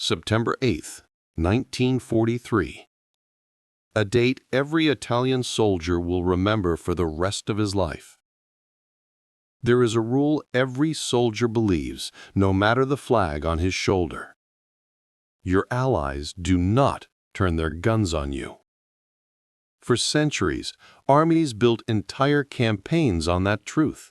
September 8th, 1943. A date every Italian soldier will remember for the rest of his life. There is a rule every soldier believes, no matter the flag on his shoulder. Your allies do not turn their guns on you. For centuries, armies built entire campaigns on that truth.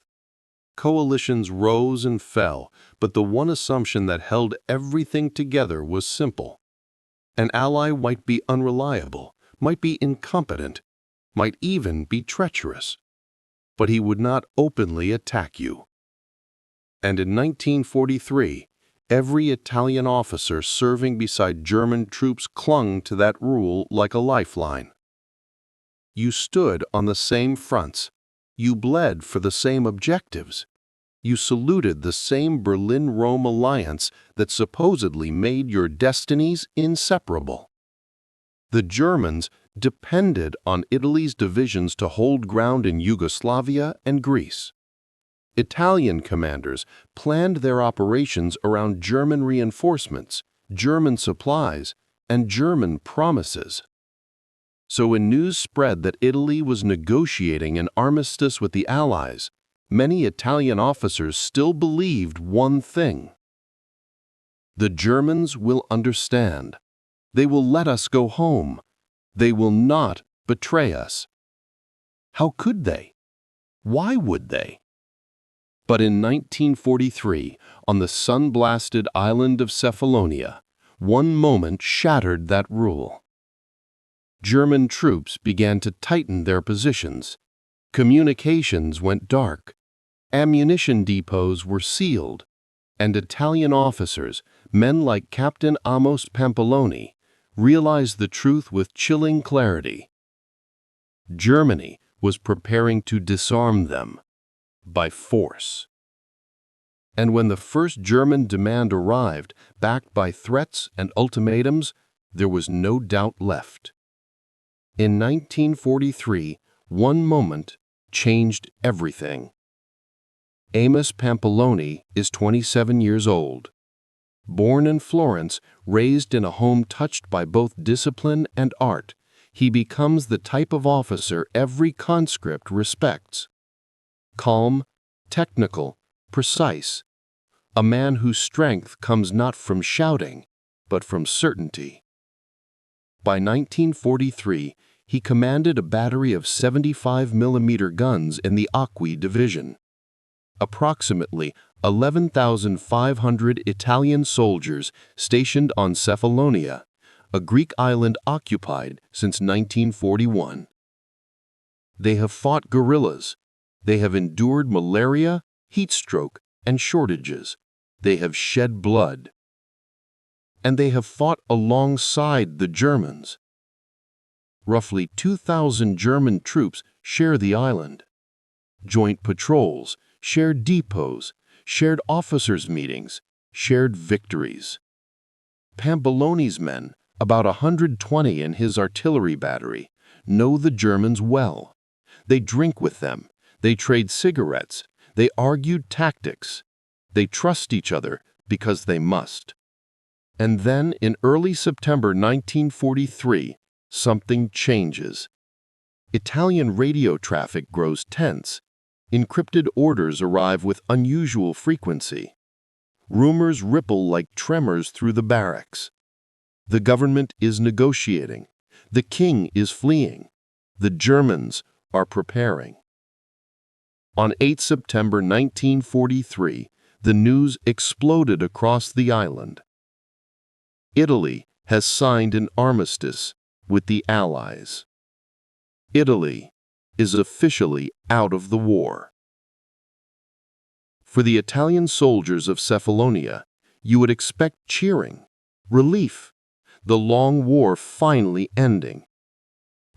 Coalitions rose and fell, but the one assumption that held everything together was simple. An ally might be unreliable, might be incompetent, might even be treacherous, but he would not openly attack you. And in 1943, every Italian officer serving beside German troops clung to that rule like a lifeline. You stood on the same fronts. You bled for the same objectives. You saluted the same Berlin-Rome alliance that supposedly made your destinies inseparable. The Germans depended on Italy's divisions to hold ground in Yugoslavia and Greece. Italian commanders planned their operations around German reinforcements, German supplies, and German promises. So when news spread that Italy was negotiating an armistice with the Allies, many Italian officers still believed one thing: the Germans will understand. They will let us go home. They will not betray us. How could they? Why would they? But in 1943, on the sun-blasted island of Cephalonia, one moment shattered that rule. German troops began to tighten their positions. Communications went dark. Ammunition depots were sealed. And Italian officers, men like Captain Amos Pampaloni, realized the truth with chilling clarity. Germany was preparing to disarm them by force. And when the first German demand arrived, backed by threats and ultimatums, there was no doubt left. In 1943, one moment changed everything. Amos Pampaloni is 27 years old. Born in Florence, raised in a home touched by both discipline and art, he becomes the type of officer every conscript respects. Calm, technical, precise. A man whose strength comes not from shouting, but from certainty. By 1943, he commanded a battery of 75mm guns in the Acqui Division. Approximately 11,500 Italian soldiers stationed on Cephalonia, a Greek island occupied since 1941. They have fought guerrillas. They have endured malaria, heat stroke, and shortages. They have shed blood. And they have fought alongside the Germans. Roughly 2,000 German troops share the island. Joint patrols, shared depots, shared officers' meetings, shared victories. Pampaloni's men, about 120 in his artillery battery, know the Germans well. They drink with them. They trade cigarettes. They argued tactics. They trust each other because they must. And then, in early September 1943, something changes. Italian radio traffic grows tense. Encrypted orders arrive with unusual frequency. Rumors ripple like tremors through the barracks. The government is negotiating. The king is fleeing. The Germans are preparing. On 8 September 1943, the news exploded across the island. Italy has signed an armistice with the Allies. Italy is officially out of the war. For the Italian soldiers of Cephalonia, you would expect cheering, relief, the long war finally ending.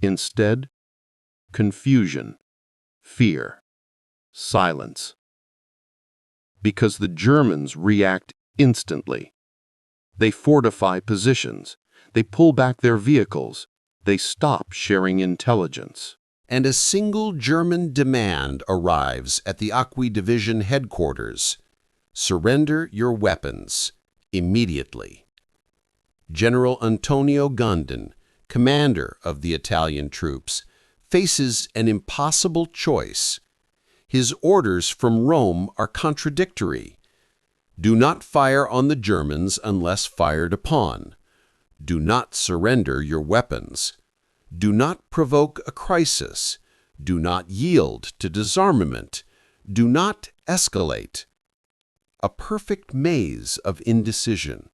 Instead, confusion, fear, silence. Because the Germans react instantly. They fortify positions. They pull back their vehicles. They stop sharing intelligence. And a single German demand arrives at the Acqui Division headquarters: surrender your weapons immediately. General Antonio Gondin, commander of the Italian troops, faces an impossible choice. His orders from Rome are contradictory. Do not fire on the Germans unless fired upon. Do not surrender your weapons. Do not provoke a crisis. Do not yield to disarmament. Do not escalate. A perfect maze of indecision.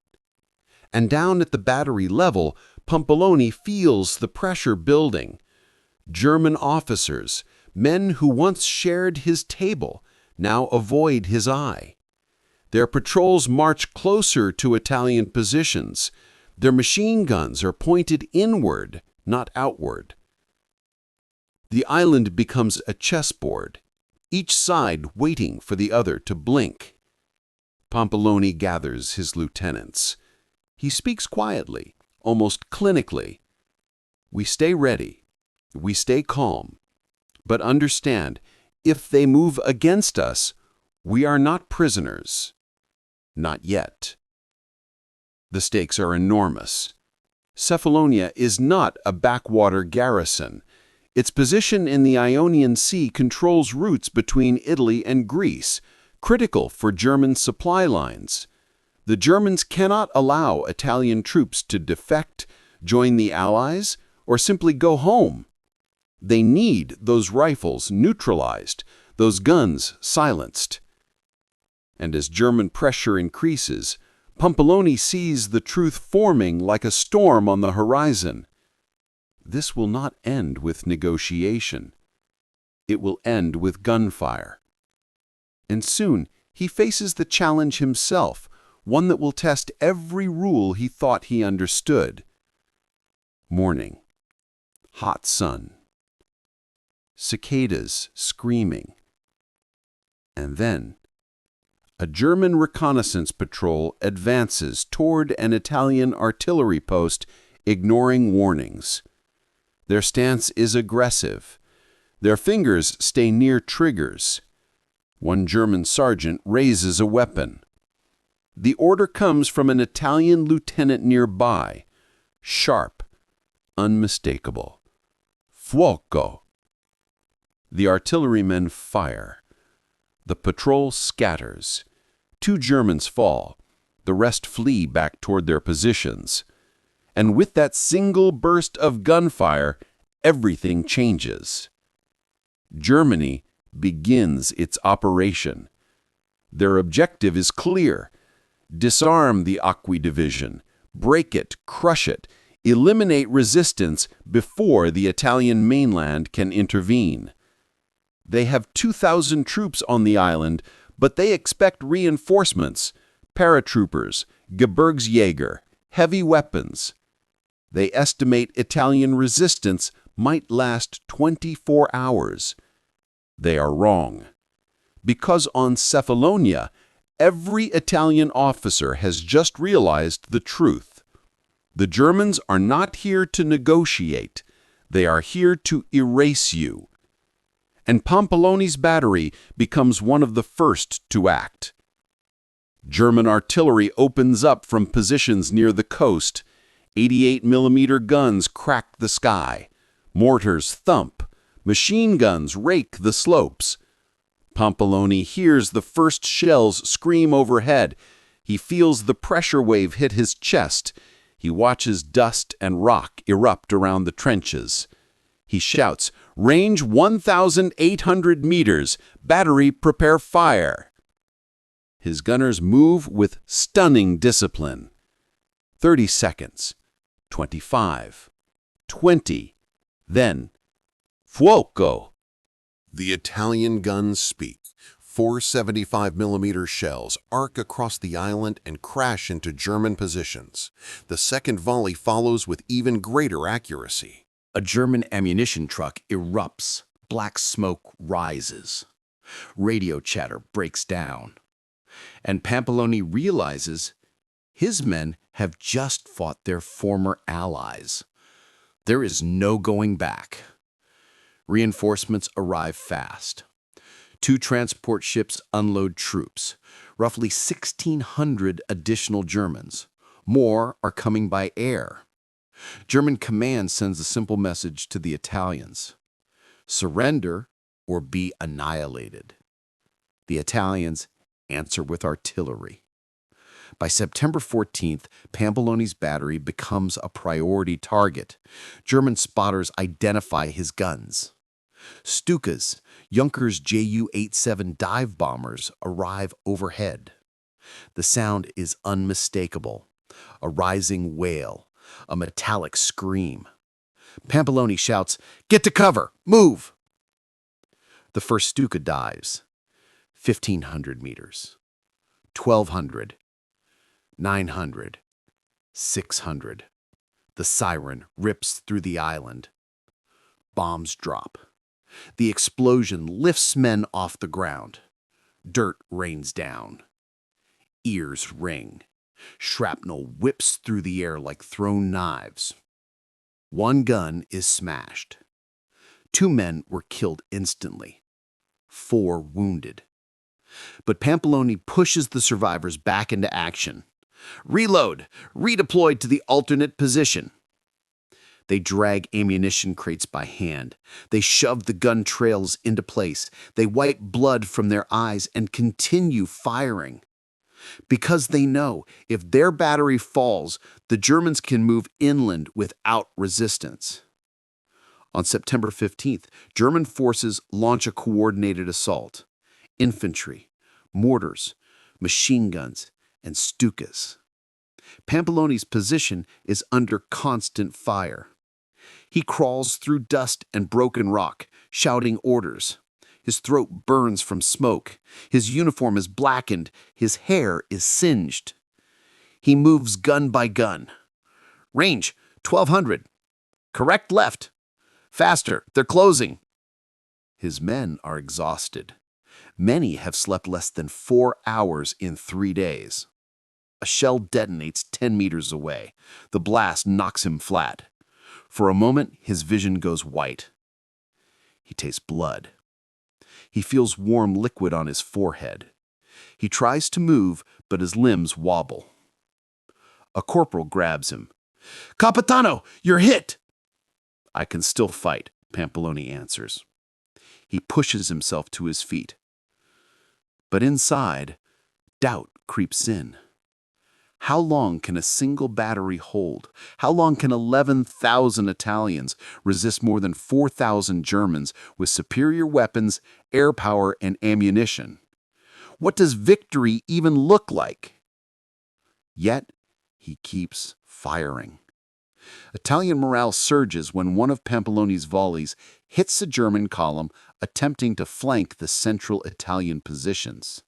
And down at the battery level, Pampaloni feels the pressure building. German officers, men who once shared his table, now avoid his eye. Their patrols march closer to Italian positions. Their machine guns are pointed inward, not outward. The island becomes a chessboard, each side waiting for the other to blink. Pampaloni gathers his lieutenants. He speaks quietly, almost clinically. We stay ready. We stay calm. But understand, if they move against us, we are not prisoners. Not yet. The stakes are enormous. Cephalonia is not a backwater garrison. Its position in the Ionian Sea controls routes between Italy and Greece, critical for German supply lines. The Germans cannot allow Italian troops to defect, join the Allies, or simply go home. They need those rifles neutralized, those guns silenced. And as German pressure increases, Pampaloni sees the truth forming like a storm on the horizon. This will not end with negotiation. It will end with gunfire. And soon he faces the challenge himself, one that will test every rule he thought he understood. Morning. Hot sun. Cicadas screaming. And then a German reconnaissance patrol advances toward an Italian artillery post, ignoring warnings. Their stance is aggressive. Their fingers stay near triggers. One German sergeant raises a weapon. The order comes from an Italian lieutenant nearby. Sharp, unmistakable. Fuoco. The artillerymen fire. The patrol scatters. 2 Germans fall. The rest flee back toward their positions. And with that single burst of gunfire, everything changes. Germany begins its operation. Their objective is clear. Disarm the Acqui Division. Break it, crush it, eliminate resistance before the Italian mainland can intervene. They have 2,000 troops on the island, but they expect reinforcements, paratroopers, Gebirgsjäger, heavy weapons. They estimate Italian resistance might last 24 hours. They are wrong. Because on Cephalonia, every Italian officer has just realized the truth. The Germans are not here to negotiate. They are here to erase you. And Pampaloni's battery becomes one of the first to act. German artillery opens up from positions near the coast. 88mm guns crack the sky. Mortars thump. Machine guns rake the slopes. Pampaloni hears the first shells scream overhead. He feels the pressure wave hit his chest. He watches dust and rock erupt around the trenches. He shouts, "Range 1,800 meters. Battery, prepare fire." His gunners move with stunning discipline. 30 seconds. 25. 20. Then, fuoco! The Italian guns speak. 475mm shells arc across the island and crash into German positions. The second volley follows with even greater accuracy. A German ammunition truck erupts. Black smoke rises. Radio chatter breaks down. And Pampaloni realizes his men have just fought their former allies. There is no going back. Reinforcements arrive fast. 2 transport ships unload troops, roughly 1,600 additional Germans, More are coming by air. German command sends a simple message to the Italians: surrender or be annihilated. The Italians answer with artillery. By September 14th, Pampaloni's battery becomes a priority target. German spotters identify his guns. Stuka's, Junkers Ju-87 dive bombers arrive overhead. The sound is unmistakable. A rising wail, a metallic scream. Pampaloni shouts, "Get to cover! Move!" The first Stuka dives. 1,500 meters. 1,200. 900. 600. The siren rips through the island. Bombs drop. The explosion lifts men off the ground. Dirt rains down. Ears ring. Shrapnel whips through the air like thrown knives. One gun is smashed. 2 men were killed instantly. 4 wounded. But Pampaloni pushes the survivors back into action. Reload! Redeploy to the alternate position. They drag ammunition crates by hand. They shove the gun trails into place. They wipe blood from their eyes and continue firing. Because they know if their battery falls, the Germans can move inland without resistance. On September 15th, German forces launch a coordinated assault. Infantry, mortars, machine guns, and Stukas. Pampaloni's position is under constant fire. He crawls through dust and broken rock, shouting orders. His throat burns from smoke. His uniform is blackened. His hair is singed. He moves gun by gun. Range, 1,200. Correct left. Faster, they're closing. His men are exhausted. Many have slept less than 4 hours in 3 days. A shell detonates 10 meters away. The blast knocks him flat. For a moment, his vision goes white. He tastes blood. He feels warm liquid on his forehead. He tries to move, but his limbs wobble. A corporal grabs him. "Capitano, you're hit!" "I can still fight," Pampaloni answers. He pushes himself to his feet. But inside, doubt creeps in. How long can a single battery hold? How long can 11,000 Italians resist more than 4,000 Germans with superior weapons, air power, and ammunition? What does victory even look like? Yet, he keeps firing. Italian morale surges when one of Pampaloni's volleys hits a German column attempting to flank the central Italian positions.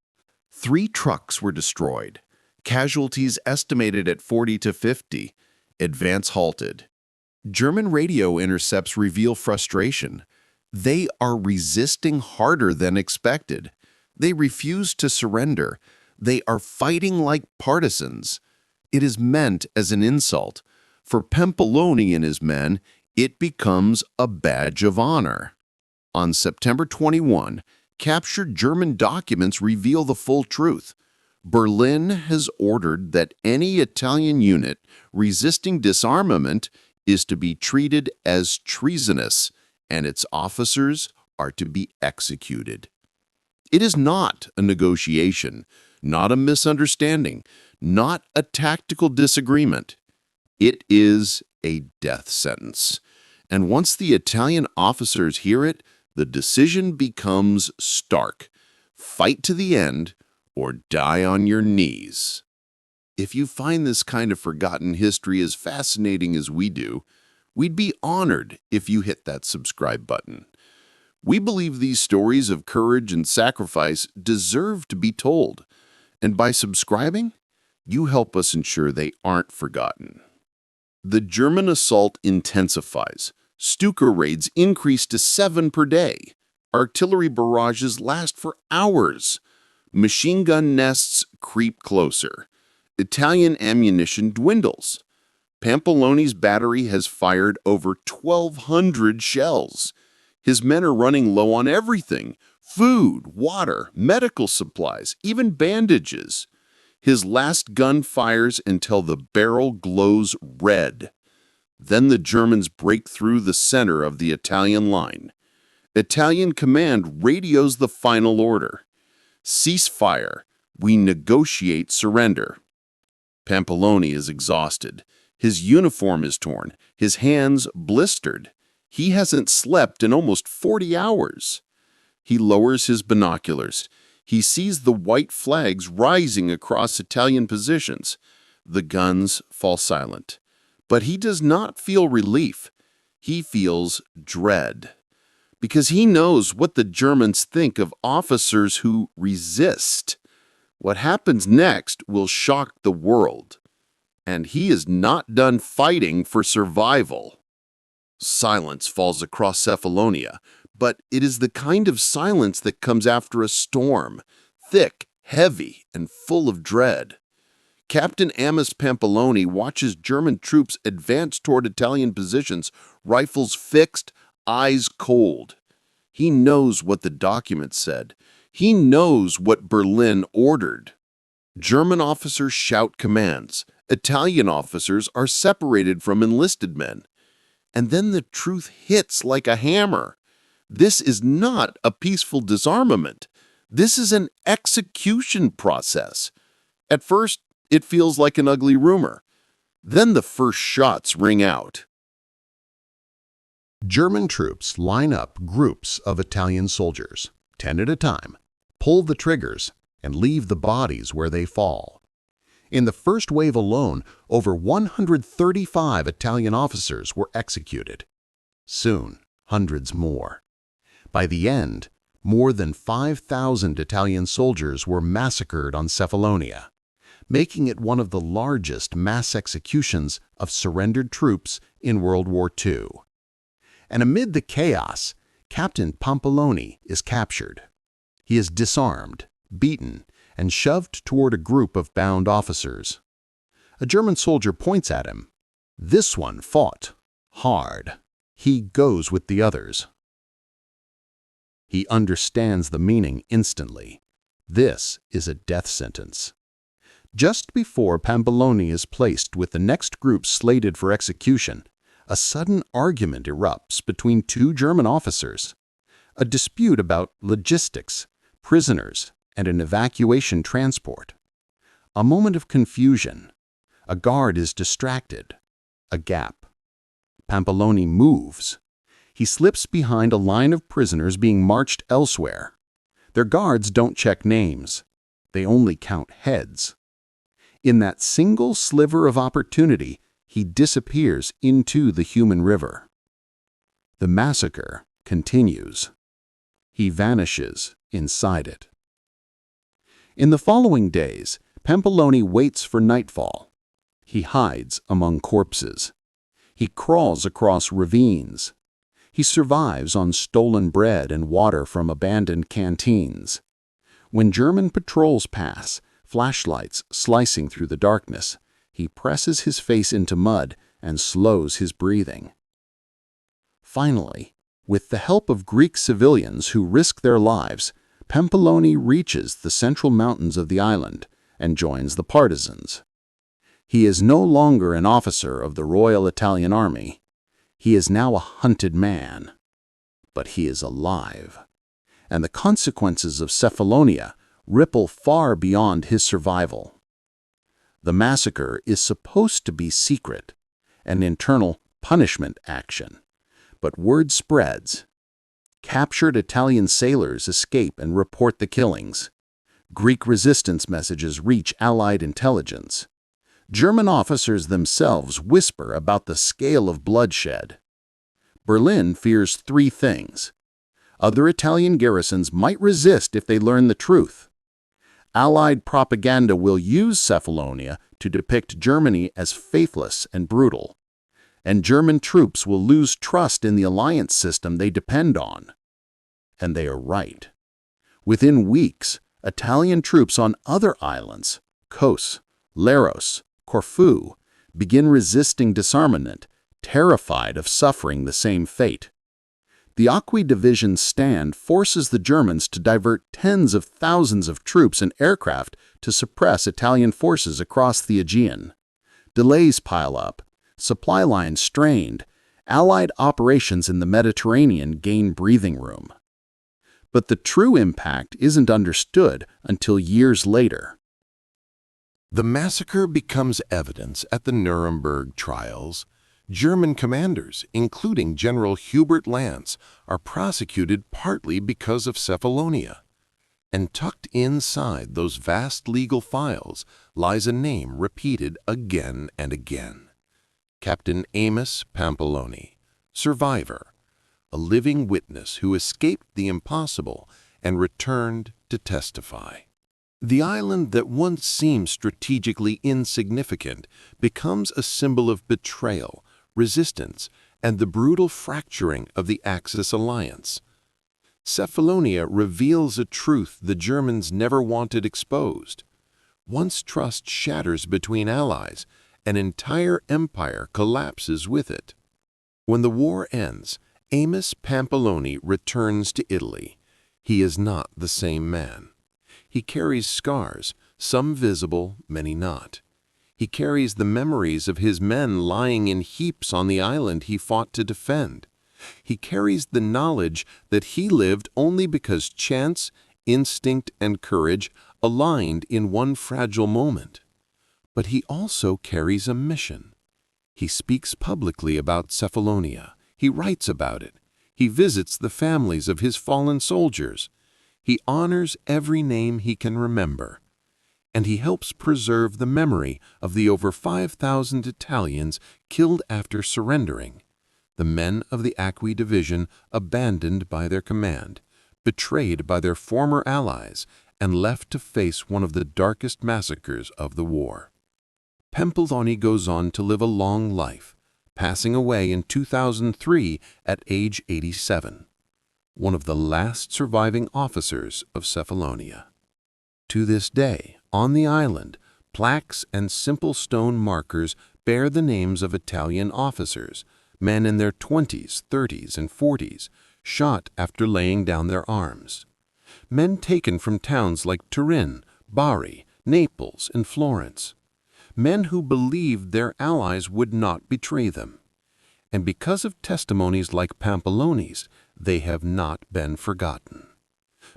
3 trucks were destroyed. Casualties estimated at 40 to 50. Advance halted. German radio intercepts reveal frustration. They are resisting harder than expected. They refuse to surrender. They are fighting like partisans. It is meant as an insult. For Pampaloni and his men, it becomes a badge of honor. On September 21, captured German documents reveal the full truth. Berlin has ordered that any Italian unit resisting disarmament is to be treated as treasonous, and its officers are to be executed. It is not a negotiation, not a misunderstanding, not a tactical disagreement. It is a death sentence. And once the Italian officers hear it, the decision becomes stark. Fight to the end, or die on your knees. If you find this kind of forgotten history as fascinating as we do, we'd be honored if you hit that subscribe button. We believe these stories of courage and sacrifice deserve to be told, and by subscribing, you help us ensure they aren't forgotten. The German assault intensifies. Stuka raids increase to 7 per day. Artillery barrages last for hours. Machine gun nests creep closer. Italian ammunition dwindles. Pampaloni's battery has fired over 1,200 shells. His men are running low on everything: food, water, medical supplies, even bandages. His last gun fires until the barrel glows red. Then the Germans break through the center of the Italian line. Italian command radios the final order. Ceasefire. We negotiate surrender. Pampaloni is exhausted. His uniform is torn, his hands blistered. He hasn't slept in almost 40 hours. He lowers his binoculars. He sees the white flags rising across Italian positions. The guns fall silent. But he does not feel relief. He feels dread. Because he knows what the Germans think of officers who resist. What happens next will shock the world. And he is not done fighting for survival. Silence falls across Cephalonia, but it is the kind of silence that comes after a storm, thick, heavy, and full of dread. Captain Amos Pampaloni watches German troops advance toward Italian positions, rifles fixed, eyes cold. He knows what the document said. He knows what Berlin ordered. German officers shout commands. Italian officers are separated from enlisted men. And then the truth hits like a hammer. This is not a peaceful disarmament. This is an execution process. At first, it feels like an ugly rumor. Then the first shots ring out. German troops line up groups of Italian soldiers, 10 at a time, pull the triggers, and leave the bodies where they fall. In the first wave alone, over 135 Italian officers were executed. Soon, hundreds more. By the end, more than 5,000 Italian soldiers were massacred on Cephalonia, making it one of the largest mass executions of surrendered troops in World War II. And amid the chaos, Captain Pampaloni is captured. He is disarmed, beaten, and shoved toward a group of bound officers. A German soldier points at him. This one fought hard. He goes with the others. He understands the meaning instantly. This is a death sentence. Just before Pampaloni is placed with the next group slated for execution, a sudden argument erupts between two German officers. A dispute about logistics, prisoners, and an evacuation transport. A moment of confusion. A guard is distracted. A gap. Pampaloni moves. He slips behind a line of prisoners being marched elsewhere. Their guards don't check names. They only count heads. In that single sliver of opportunity, he disappears into the human river. The massacre continues. He vanishes inside it. In the following days, Pampaloni waits for nightfall. He hides among corpses. He crawls across ravines. He survives on stolen bread and water from abandoned canteens. When German patrols pass, flashlights slicing through the darkness, he presses his face into mud and slows his breathing. Finally, with the help of Greek civilians who risk their lives, Pampaloni reaches the central mountains of the island and joins the partisans. He is no longer an officer of the Royal Italian Army. He is now a hunted man. But he is alive. And the consequences of Cephalonia ripple far beyond his survival. The massacre is supposed to be secret, an internal punishment action. But word spreads. Captured Italian sailors escape and report the killings. Greek resistance messages reach Allied intelligence. German officers themselves whisper about the scale of bloodshed. Berlin fears three things. Other Italian garrisons might resist if they learn the truth. Allied propaganda will use Cephalonia to depict Germany as faithless and brutal. And German troops will lose trust in the alliance system they depend on. And they are right. Within weeks, Italian troops on other islands, Kos, Leros, Corfu, begin resisting disarmament, terrified of suffering the same fate. The Acqui Division's stand forces the Germans to divert tens of thousands of troops and aircraft to suppress Italian forces across the Aegean. Delays pile up, supply lines strained, Allied operations in the Mediterranean gain breathing room. But the true impact isn't understood until years later. The massacre becomes evidence at the Nuremberg trials. German commanders, including General Hubert Lance, are prosecuted partly because of Cephalonia. And tucked inside those vast legal files lies a name repeated again and again. Captain Amos Pampaloni, survivor, a living witness who escaped the impossible and returned to testify. The island that once seemed strategically insignificant becomes a symbol of betrayal, resistance, and the brutal fracturing of the Axis alliance. Cephalonia reveals a truth the Germans never wanted exposed. Once trust shatters between allies, an entire empire collapses with it. When the war ends, Amos Pampaloni returns to Italy. He is not the same man. He carries scars, some visible, many not. He carries the memories of his men lying in heaps on the island he fought to defend. He carries the knowledge that he lived only because chance, instinct, and courage aligned in one fragile moment. But he also carries a mission. He speaks publicly about Cephalonia. He writes about it. He visits the families of his fallen soldiers. He honors every name he can remember. And he helps preserve the memory of the over 5,000 Italians killed after surrendering, the men of the Acqui Division abandoned by their command, betrayed by their former allies, and left to face one of the darkest massacres of the war. Pampaloni goes on to live a long life, passing away in 2003 at age 87, one of the last surviving officers of Cephalonia. To this day, on the island, plaques and simple stone markers bear the names of Italian officers, men in their 20s, 30s, and 40s, shot after laying down their arms. Men taken from towns like Turin, Bari, Naples, and Florence. Men who believed their allies would not betray them. And because of testimonies like Pampaloni's, they have not been forgotten.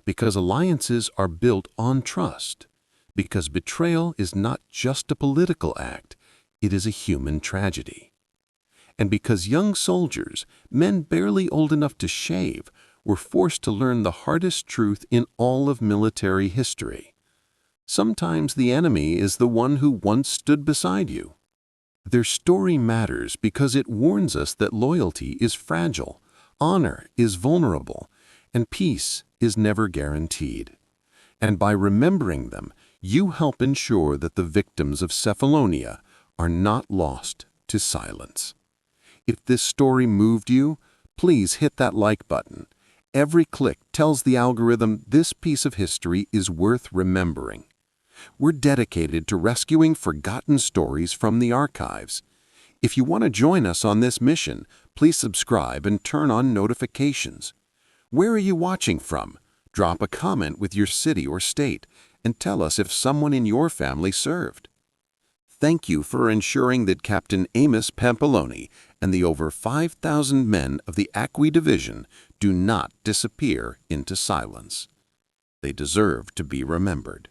Because alliances are built on trust. Because betrayal is not just a political act, it is a human tragedy. And because young soldiers, men barely old enough to shave, were forced to learn the hardest truth in all of military history. Sometimes the enemy is the one who once stood beside you. Their story matters because it warns us that loyalty is fragile, honor is vulnerable, and peace is never guaranteed. And by remembering them, you help ensure that the victims of Cephalonia are not lost to silence. If this story moved you, please hit that like button. Every click tells the algorithm this piece of history is worth remembering. We're dedicated to rescuing forgotten stories from the archives. If you want to join us on this mission, please subscribe and turn on notifications. Where are you watching from? Drop a comment with your city or state and tell us if someone in your family served. Thank you for ensuring that Captain Amos Pampaloni and the over 5,000 men of the Acqui Division do not disappear into silence. They deserve to be remembered.